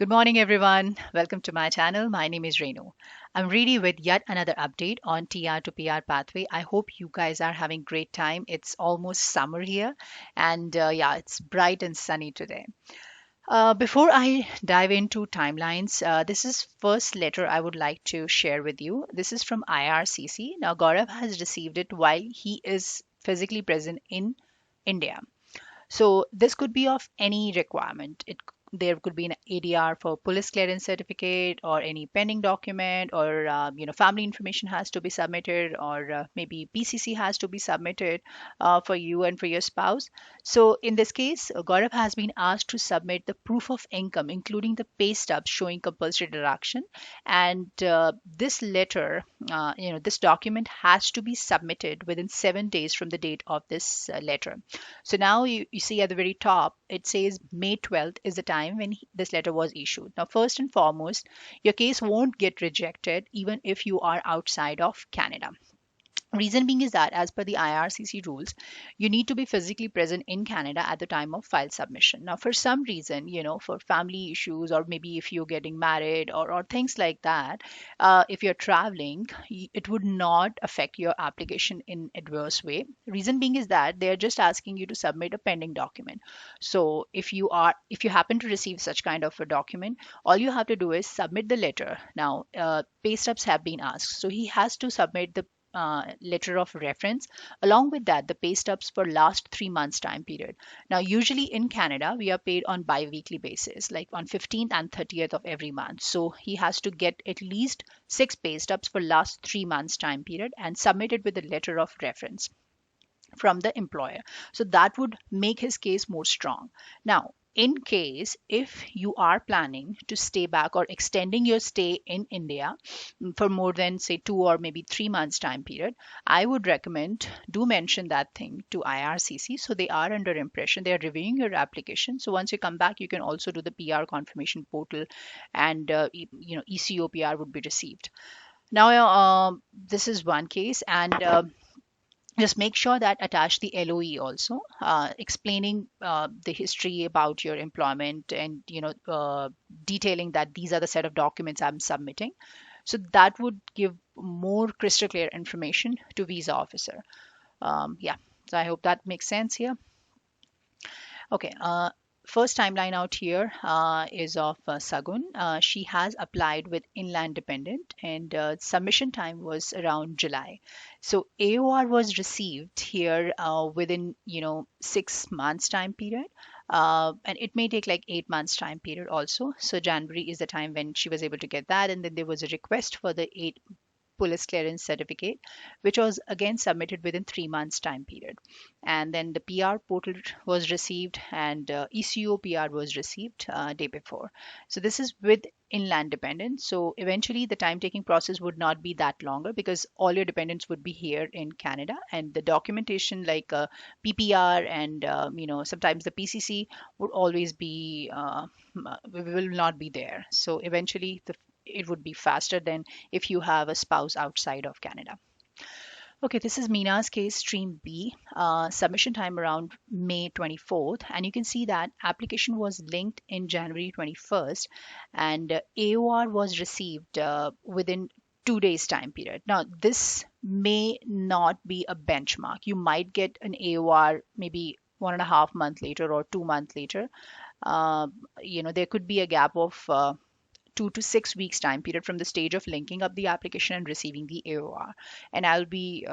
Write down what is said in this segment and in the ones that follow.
Good morning, everyone. Welcome to my channel. My name is Renu. I'm ready with yet another update on TR to PR pathway. I hope you guys are having great time. It's almost summer here, and yeah, it's bright and sunny today. Before I dive into timelines, this is first letter I would like to share with you. This is from IRCC. Now, Gaurav has received it while he is physically present in India. So this could be of any requirement. There could be an ADR for police clearance certificate or any pending document, or family information has to be submitted, or maybe PCC has to be submitted for you and for your spouse. So in this case, Gaurav has been asked to submit the proof of income, including the pay stubs showing compulsory deduction, and this letter, this document has to be submitted within 7 days from the date of this letter. So now you see at the very top, it says May 12th is the time when this letter was issued. Now, first and foremost, your case won't get rejected even if you are outside of Canada. Reason being is that as per the IRCC rules, you need to be physically present in Canada at the time of file submission. Now, for some reason, for family issues, or maybe if you're getting married, or things like that, if you're traveling, it would not affect your application in adverse way. Reason being is that they're just asking you to submit a pending document. So if you happen to receive such kind of a document, all you have to do is submit the letter. Now, pay stubs have been asked, so he has to submit the letter of reference. Along with that, the pay stubs for last 3 months time period. Now, usually in Canada, we are paid on bi-weekly basis, like on 15th and 30th of every month. So he has to get at least 6 pay stubs for last 3 months time period and submit it with a letter of reference from the employer. So that would make his case more strong. Now, in case if you are planning to stay back or extending your stay in India for more than say 2 or maybe 3 months time period, I would recommend do mention that thing to IRCC, so they are under impression, they are reviewing your application. So once you come back, you can also do the PR confirmation portal, and ECO PR would be received. Now, this is one case, and just make sure that attach the LOE also, explaining the history about your employment, and detailing that these are the set of documents I'm submitting. So that would give more crystal clear information to visa officer. Yeah, so I hope that makes sense here. Okay. First timeline out here is of Sagun. She has applied with Inland Dependent, and submission time was around July. So AOR was received here within 6 months time period. And it may take like 8 months time period also. So January is the time when she was able to get that, and then there was a request for the 8 police clearance certificate, which was again submitted within 3 months time period. And then the PR portal was received, and ECO PR was received day before. So this is with inland dependents. So eventually the time taking process would not be that longer, because all your dependents would be here in Canada, and the documentation like PPR and sometimes the PCC would always be will not be there. So eventually it would be faster than if you have a spouse outside of Canada. Okay, this is Mina's case, stream B, submission time around May 24th. And you can see that application was linked in January 21st, and AOR was received within 2 days time period. Now, this may not be a benchmark. You might get an AOR maybe 1.5 months later or 2 months later. There could be a gap of 2 to 6 weeks time period from the stage of linking up the application and receiving the AOR. And I'll be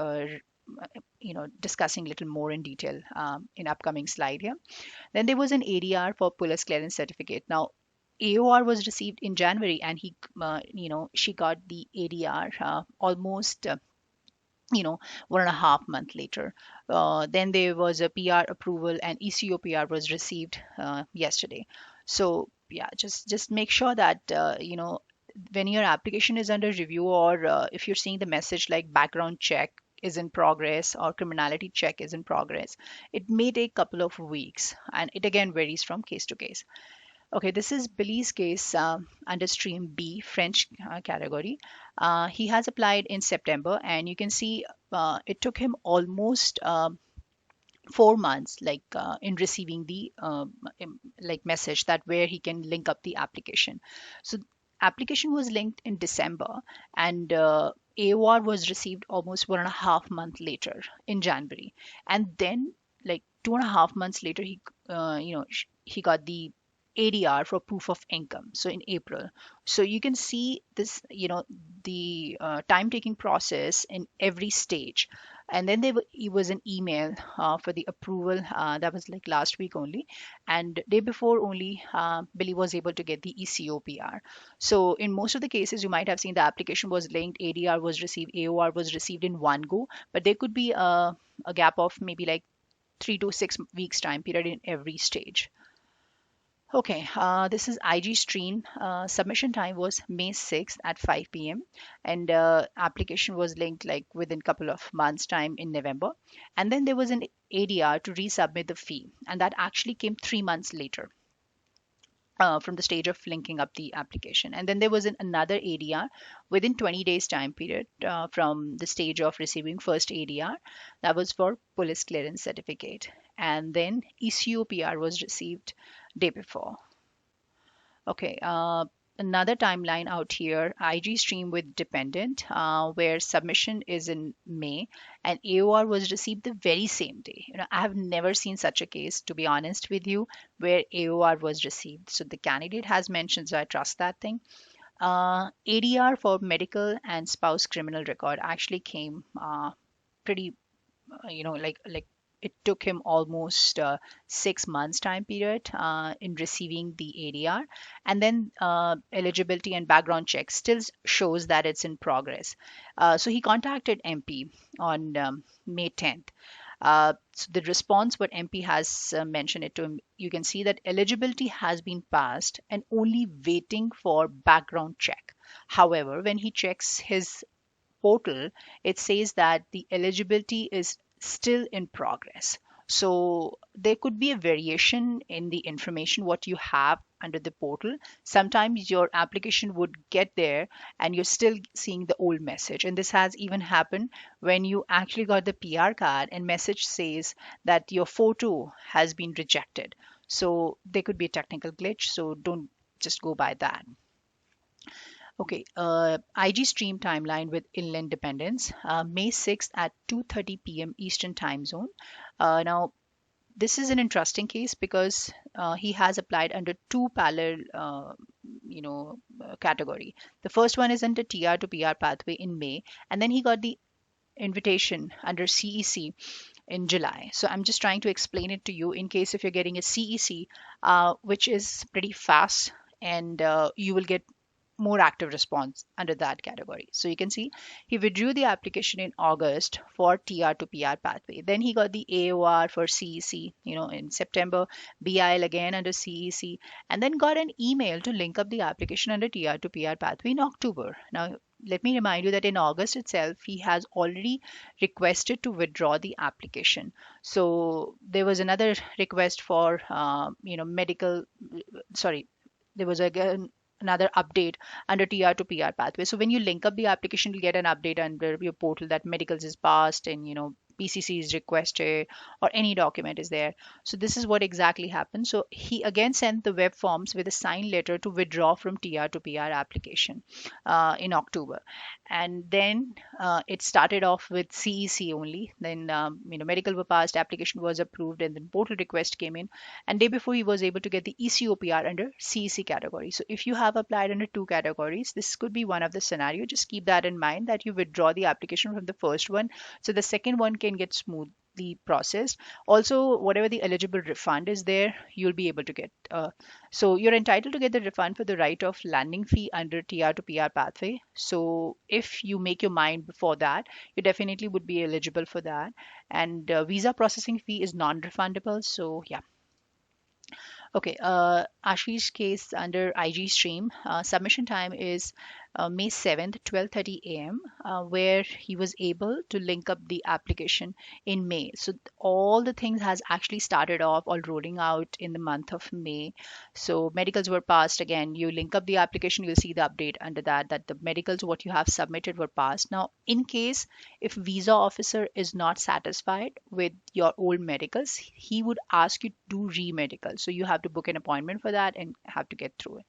discussing a little more in detail in upcoming slide here. Then there was an ADR for police clearance certificate. Now, AOR was received in January, and she got the ADR almost 1.5 months later. Then there was a PR approval, and ECO PR was received yesterday. So yeah, just make sure that when your application is under review, or if you're seeing the message like background check is in progress or criminality check is in progress, it may take a couple of weeks, and it again varies from case to case. Okay, this is Billy's case under stream B, French category. He has applied in September, and you can see it took him almost 4 months, like in receiving the like message that where he can link up the application. So application was linked in December, and AOR was received almost 1.5 month later in January, and then like 2.5 months later he got the ADR for proof of income, so in April. So you can see this, the time taking process in every stage. And then it was an email for the approval, that was like last week only, and day before only Billy was able to get the ECOPR. So in most of the cases you might have seen the application was linked, ADR was received, AOR was received in one go, but there could be a gap of maybe like 3 to 6 weeks time period in every stage. Okay, this is IG Stream. Submission time was May 6th at 5 p.m. and application was linked like within couple of months time in November. And then there was an ADR to resubmit the fee, and that actually came 3 months later from the stage of linking up the application. And then there was another ADR within 20 days time period from the stage of receiving first ADR. That was for police clearance certificate. And then ECOPR was received day before. Okay, another timeline out here, IG stream with dependent, where submission is in May and AOR was received the very same day. I have never seen such a case, to be honest with you, where AOR was received. So the candidate has mentioned, so I trust that thing. ADR for medical and spouse criminal record actually came pretty, like it took him almost 6 months time period in receiving the ADR, and then eligibility and background check still shows that it's in progress. So he contacted MP on May 10th. So the response what MP has mentioned it to him, you can see that eligibility has been passed and only waiting for background check. However, when he checks his portal, it says that the eligibility is still in progress. So there could be a variation in the information what you have under the portal. Sometimes your application would get there and you're still seeing the old message. And this has even happened when you actually got the PR card and message says that your photo has been rejected. So there could be a technical glitch. So don't just go by that. Okay, IG stream timeline with inland dependence, May 6th at 2:30 p.m. Eastern Time Zone. Now, this is an interesting case because he has applied under two parallel, category. The first one is under TR to PR pathway in May, and then he got the invitation under CEC in July. So I'm just trying to explain it to you in case if you're getting a CEC, which is pretty fast, and you will get more active response under that category. So you can see he withdrew the application in August for TR to PR pathway. Then he got the AOR for CEC, in September, BIL again under CEC, and then got an email to link up the application under TR to PR pathway in October. Now, let me remind you that in August itself, he has already requested to withdraw the application. So there was another request for, medical, sorry, there was again another update under TR to PR pathway. So when you link up the application, you get an update under your portal that medicals is passed and PCC is requested or any document is there. So this is what exactly happened. So he again sent the web forms with a signed letter to withdraw from TR to PR application in October. And then it started off with CEC only. Then medical were passed, application was approved, and then portal request came in. And day before he was able to get the ECOPR under CEC category. So if you have applied under two categories, this could be one of the scenario. Just keep that in mind that you withdraw the application from the first one, so the second one can get smoothly processed. Also, whatever the eligible refund is there, you'll be able to get. So you're entitled to get the refund for the right of landing fee under TR to PR pathway. So if you make your mind before that, you definitely would be eligible for that. And visa processing fee is non-refundable. So yeah. Okay, Ashvi's case under IG stream, submission time is May 7th, 12:30 a.m., where he was able to link up the application in May. So all the things has actually started off all rolling out in the month of May. So medicals were passed. Again, you link up the application, you'll see the update under that the medicals what you have submitted were passed. Now, in case if visa officer is not satisfied with your old medicals, he would ask you to do re-medical. So you have to book an appointment for that and have to get through it.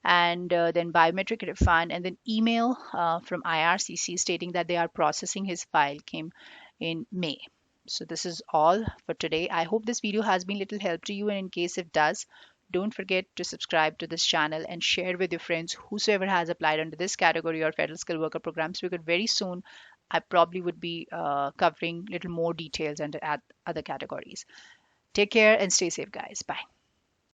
And then biometric refund, and then email from IRCC stating that they are processing his file came in May. So this is all for today. I hope this video has been little help to you, and in case it does, don't forget to subscribe to this channel and share with your friends whosoever has applied under this category or federal skilled worker programs, because very soon I probably would be covering little more details under other categories. Take care and stay safe, guys. Bye.